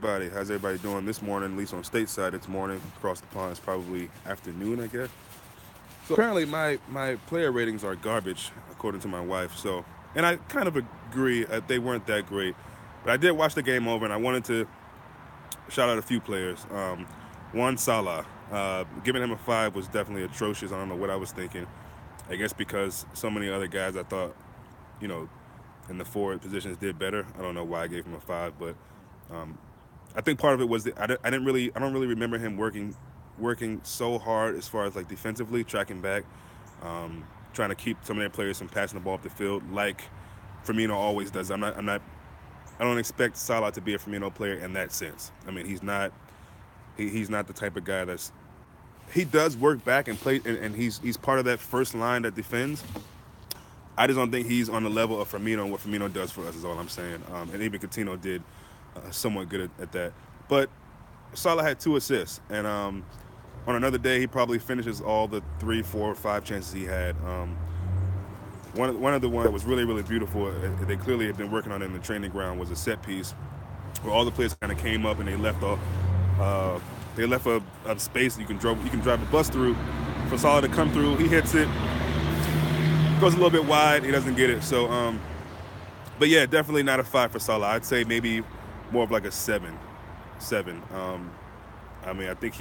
everybody? How's everybody doing this morning? At least on stateside, it's morning. Across the pond, it's probably afternoon, I guess. So apparently, my player ratings are garbage, according to my wife. So, and I kind of agree that they weren't that great. But I did watch the game over, and I wanted to shout out a few players. One, Salah. Giving him a 5 was definitely atrocious. I don't know what I was thinking. I guess because so many other guys I thought, you know, in the forward positions did better. I don't know why I gave him a 5, but um, I think part of it was that I don't really remember him working so hard as far as like defensively, tracking back, um, trying to keep some of their players from passing the ball up the field like Firmino always does. I don't expect Salah to be a Firmino player in that sense. I mean, he's not the type of guy that's he does work back and play, and he's part of that first line that defends. I just don't think he's on the level of Firmino and what Firmino does for us is all I'm saying. And even Coutinho did somewhat good at that. But Salah had 2 assists, and on another day he probably finishes all the 3, 4, 5 chances he had. One of the ones that was really beautiful. They clearly had been working on it in the training ground was a set piece where all the players kind of came up and they left a space you can drive a bus through for Salah to come through. He hits it, goes a little bit wide. He doesn't get it. So, but yeah, definitely not a 5 for Salah. I'd say maybe more of like a 7. I mean, I think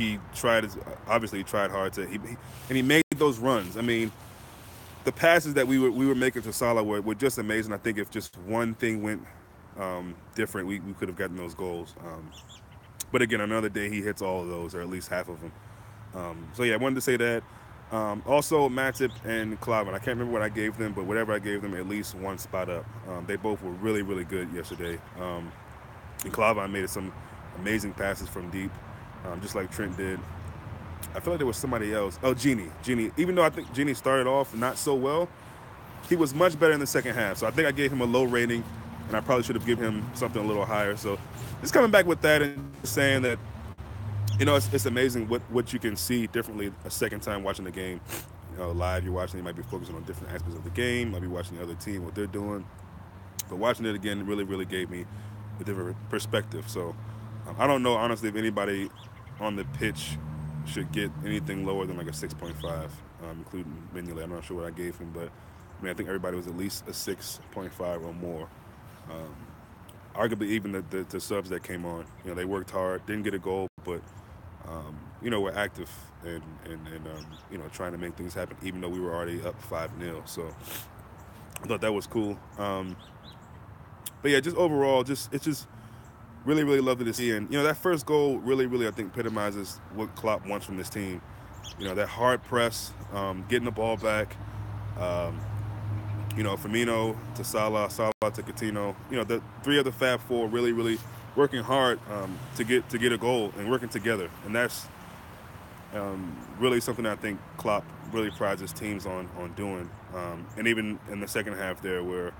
obviously he tried hard and he made those runs. I mean, the passes that we were making to Salah were just amazing. I think if just one thing went different, we could have gotten those goals. But again, another day he hits all of those, or at least half of them. So yeah, I wanted to say that. Also, Matip and Klavan. I can't remember what I gave them, but whatever I gave them, at least one spot up. They both were really good yesterday. And Klavan made some amazing passes from deep, just like Trent did. I feel like there was somebody else. Oh, Genie. Even though I think Genie started off not so well, he was much better in the second half. So I think I gave him a low rating, and I probably should have given him something a little higher. So just coming back with that and saying that, it's amazing what you can see differently a second time watching the game. Live, you're watching, you might be focusing on different aspects of the game, might be watching the other team, what they're doing. But watching it again really gave me a different perspective. So I don't know, honestly, if anybody on the pitch should get anything lower than like a 6.5, including Mignolet. I'm not sure what I gave him, but I mean, I think everybody was at least a 6.5 or more. Arguably, even the subs that came on, they worked hard, didn't get a goal, but were active and trying to make things happen, even though we were already up 5-0. So I thought that was cool. But yeah, just overall, it's just really lovely to see. And that first goal really I think epitomizes what Klopp wants from this team. That hard press, getting the ball back. Firmino to Salah to Coutinho. The three of the Fab Four really working hard to get a goal and working together, and that's really something I think Klopp really prides his teams on doing. And even in the second half there, where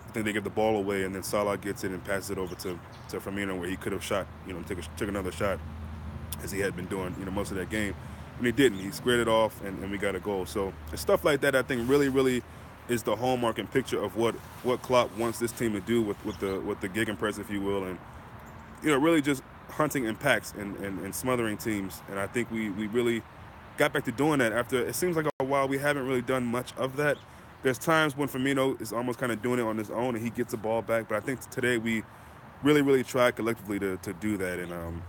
I think they get the ball away and then Salah gets it and passes it over to Firmino, where he could have shot, took another shot as he had been doing, most of that game, and he didn't. He squared it off and we got a goal. So it's stuff like that I think really is the hallmark and picture of what Klopp wants this team to do with the gegenpress, if you will, and really just hunting in packs and smothering teams. And I think we really got back to doing that after it seems like a while we haven't really done much of that. There's times when Firmino is almost kind of doing it on his own and he gets the ball back, but I think today we really tried collectively to do that. And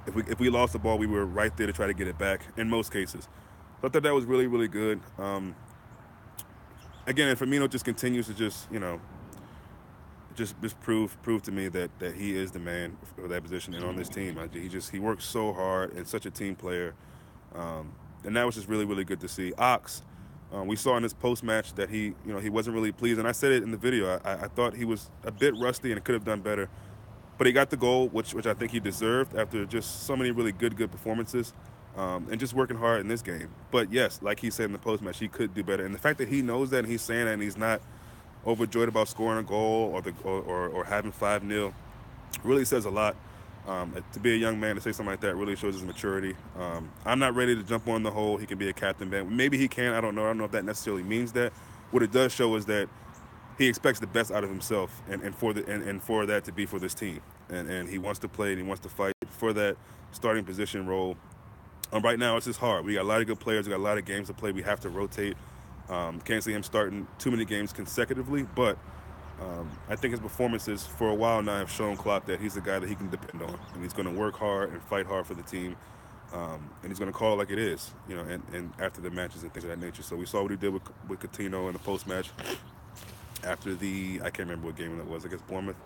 if we lost the ball, we were right there to try to get it back in most cases. So I thought that was really good. Again, and Firmino just continues to just prove to me that he is the man for that position and on this team. He works so hard and such a team player, and that was just really good to see. Ox, we saw in this post match that he wasn't really pleased, and I said it in the video. I thought he was a bit rusty and could have done better, but he got the goal, which I think he deserved after just so many really good or and just working hard in this game. But yes, like he said in the post match, he could do better, and the fact that he knows that and he's saying that and he's not overjoyed about scoring a goal or having 5-0 really says a lot. To be a young man to say something like that really shows his maturity. I'm not ready to jump on the whole he can be a captain band. Maybe he can. I don't know. I don't know if that necessarily means that. What it does show is that he expects the best out of himself and for that to be for this team. and he wants to play and he wants to fight for that starting position role. Right now, it's just hard. We got a lot of good players. We got a lot of games to play. We have to rotate. Can't see him starting too many games consecutively, but I think his performances for a while now have shown Klopp that he's a guy that he can depend on, and he's going to work hard and fight hard for the team, and he's going to call it like it is, and after the matches and things of that nature. So we saw what he did with Coutinho in the post-match after I can't remember what game that was, I guess Bournemouth.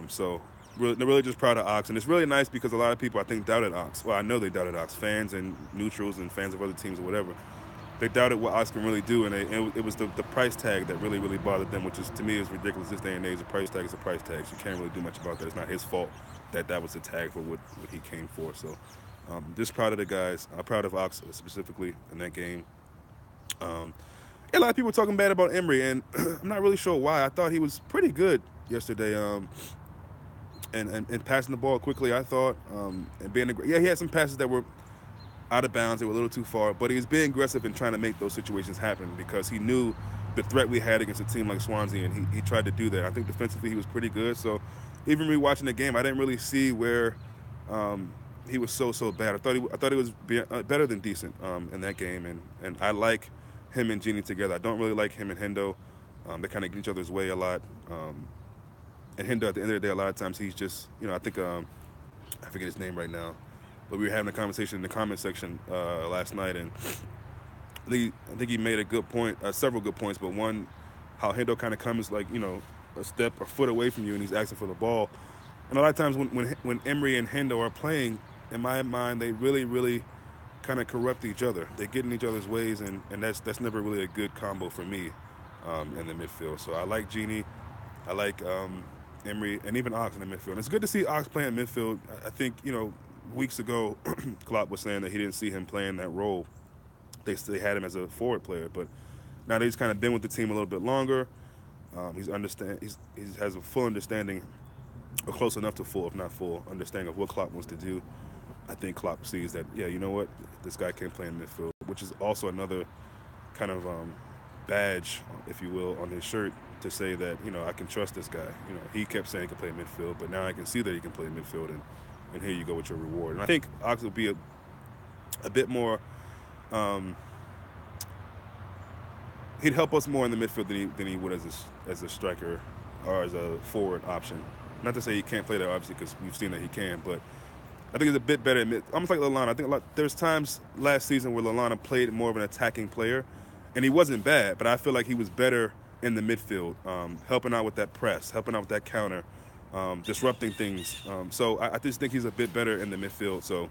So really just proud of Ox, and it's really nice because a lot of people, I think, doubted Ox. Well, I know they doubted Ox, fans and neutrals and fans of other teams or whatever. They doubted what Ox can really do, and it was the price tag that really bothered them, which is, to me, is ridiculous this day and age. A price tag is a price tag. So you can't really do much about that. It's not his fault that was the tag for what he came for. So just proud of the guys. I'm proud of Ox specifically in that game. A lot of people talking bad about Emery, and I'm not really sure why. I thought he was pretty good yesterday, and passing the ball quickly, I thought, and being he had some passes that were out of bounds. They were a little too far, but he was being aggressive in trying to make those situations happen because he knew the threat we had against a team like Swansea, and he tried to do that. I think defensively he was pretty good. So even rewatching the game, I didn't really see where he was so bad. I thought he was better than decent in that game, and I like him and Gini together. I don't really like him and Hendo. They kind of get each other's way a lot. And Hendo, at the end of the day, a lot of times he's just, I think, I forget his name right now, but we were having a conversation in the comment section last night, and I think he made a good point, several good points, but one, how Hendo kind of comes like, a foot away from you and he's asking for the ball. And a lot of times when Emery and Hendo are playing, in my mind, they really kind of corrupt each other. They get in each other's ways, and that's never really a good combo for me in the midfield. So I like Gini, I like Emery, and even Ox in the midfield. And it's good to see Ox playing midfield. I think, weeks ago, Klopp was saying that he didn't see him playing that role. They had him as a forward player, but now that he's kind of been with the team a little bit longer, he has a full understanding, or close enough to full, if not full, understanding of what Klopp wants to do. I think Klopp sees that, yeah, you know what, this guy can play in midfield, which is also another kind of badge, if you will, on his shirt to say that, I can trust this guy. He kept saying he could play midfield, but now I can see that he can play midfield, and here you go with your reward. And I think Ox will be a bit more, he'd help us more in the midfield than he would as a striker or as a forward option. Not to say he can't play there, obviously, because we've seen that he can, but I think he's a bit better at almost like Lallana. I think there's times last season where Lallana played more of an attacking player, and he wasn't bad, but I feel like he was better in the midfield, helping out with that press, helping out with that counter, disrupting things. So I just think he's a bit better in the midfield. So,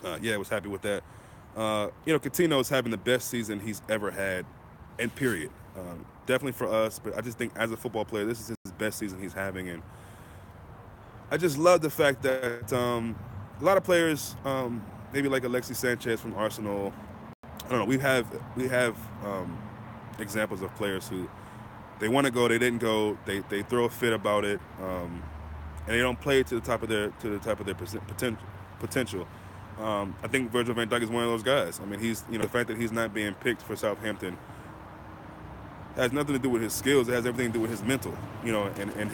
I was happy with that. Coutinho is having the best season he's ever had, and period. Definitely for us, but I just think as a football player, this is his best season he's having, and I just love the fact that a lot of players, maybe like Alexis Sanchez from Arsenal, I don't know, we have examples of players who they want to go, they didn't go, they throw a fit about it, and they don't play to the top of their potential. I think Virgil van Dijk is one of those guys. I mean, he's the fact that he's not being picked for Southampton has nothing to do with his skills. It has everything to do with his mental, and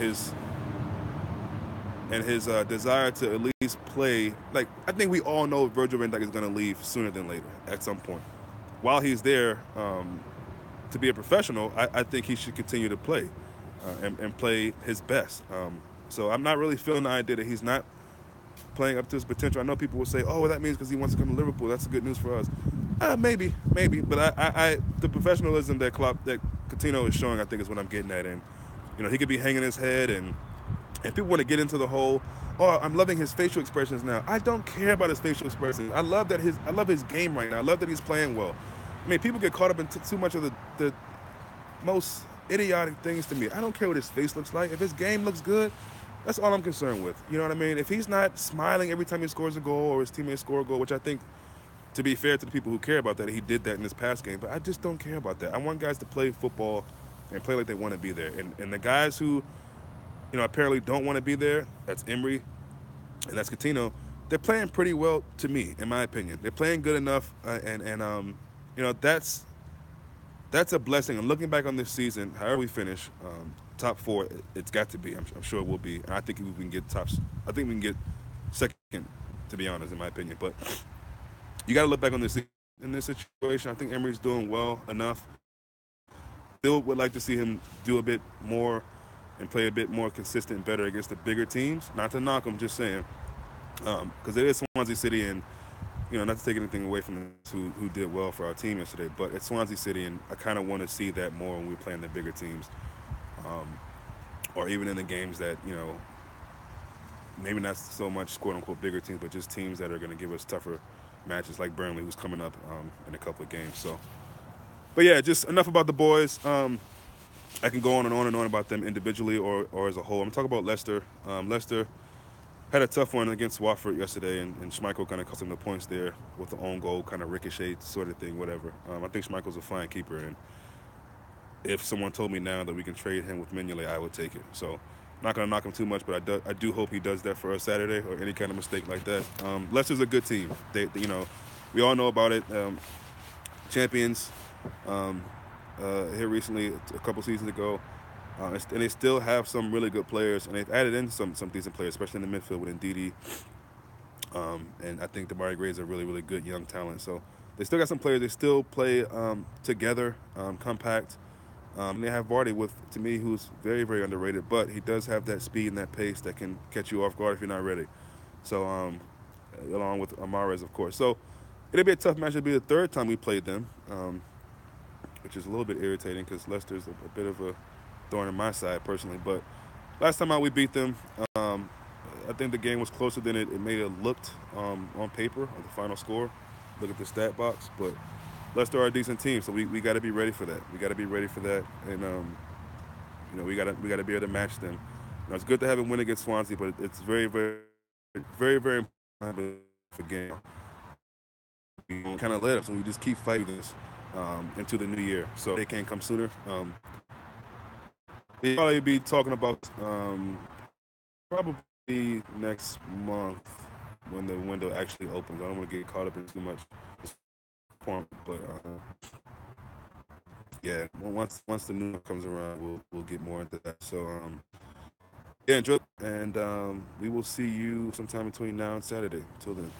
his desire to at least play. Like, I think we all know Virgil van Dijk is going to leave sooner than later at some point. While he's there to be a professional, I think he should continue to play and play his best. So I'm not really feeling the idea that he's not playing up to his potential. I know people will say, "Oh, well, that means because he wants to come to Liverpool. That's good news for us." Maybe. But I the professionalism that Coutinho is showing, I think, is what I'm getting at. And he could be hanging his head, and people want to get into the whole, "Oh, I'm loving his facial expressions now." I don't care about his facial expressions. I love his game right now. I love that he's playing well. I mean, people get caught up in too much of the most idiotic things to me. I don't care what his face looks like. If his game looks good, that's all I'm concerned with. You know what I mean? If he's not smiling every time he scores a goal or his teammates score a goal, which I think, to be fair to the people who care about that, he did that in his past game. But I just don't care about that. I want guys to play football and play like they want to be there. And the guys who, apparently don't want to be there, that's Emery and that's Coutinho, they're playing pretty well to me, in my opinion. They're playing good enough, that's a blessing. And looking back on this season, however we finish, top four. It's got to be. I'm sure it will be. And I think we can get tops. I think we can get second, to be honest, in my opinion. But you got to look back on this in this situation. I think Emery's doing well enough. Still would like to see him do a bit more and play a bit more consistent, better against the bigger teams. Not to knock him, just saying, because it is Swansea City, and not to take anything away from the who did well for our team yesterday, but it's Swansea City, and I kind of want to see that more when we're playing the bigger teams, or even in the games that maybe not so much quote unquote bigger teams, but just teams that are going to give us tougher matches, like Burnley, who's coming up in a couple of games. So, but yeah, just enough about the boys. I can go on and on and on about them individually or as a whole. I'm talking about Leicester. Leicester had a tough one against Watford yesterday, and Schmeichel kind of cost him the points there with the own goal, kind of ricochet sort of thing, whatever. I think Schmeichel's a fine keeper, and if someone told me now that we can trade him with Mignolet, I would take it. So, not going to knock him too much, but I do hope he does that for us Saturday or any kind of mistake like that. Leicester's a good team. We all know about it. Champions here recently, a couple seasons ago. And they still have some really good players, and they've added in some decent players, especially in the midfield with Ndidi. And I think Damari Gray's a really, really good young talent. So they still got some players. They still play together, compact. And they have Vardy to me, who's very, very underrated, but he does have that speed and that pace that can catch you off guard if you're not ready. So along with Amares, of course. So it'll be a tough match. It'll be the third time we played them, which is a little bit irritating because Leicester's a bit of a thorn in my side personally. But last time out we beat them, I think the game was closer than it may have looked on paper, on the final score. Look at the stat box. But Leicester are a decent team, so we got to be ready for that. We got to be ready for that, and we got to be able to match them. Now, it's good to have a win against Swansea, but it's very, very, very, very important for game. We kind of let us, and we just keep fighting this into the new year. So they can't come sooner. We'll probably be talking about probably next month when the window actually opens. I don't want to get caught up in too much, but yeah, once the new one comes around, we'll get more into that. So yeah, enjoy, and we will see you sometime between now and Saturday. Until then.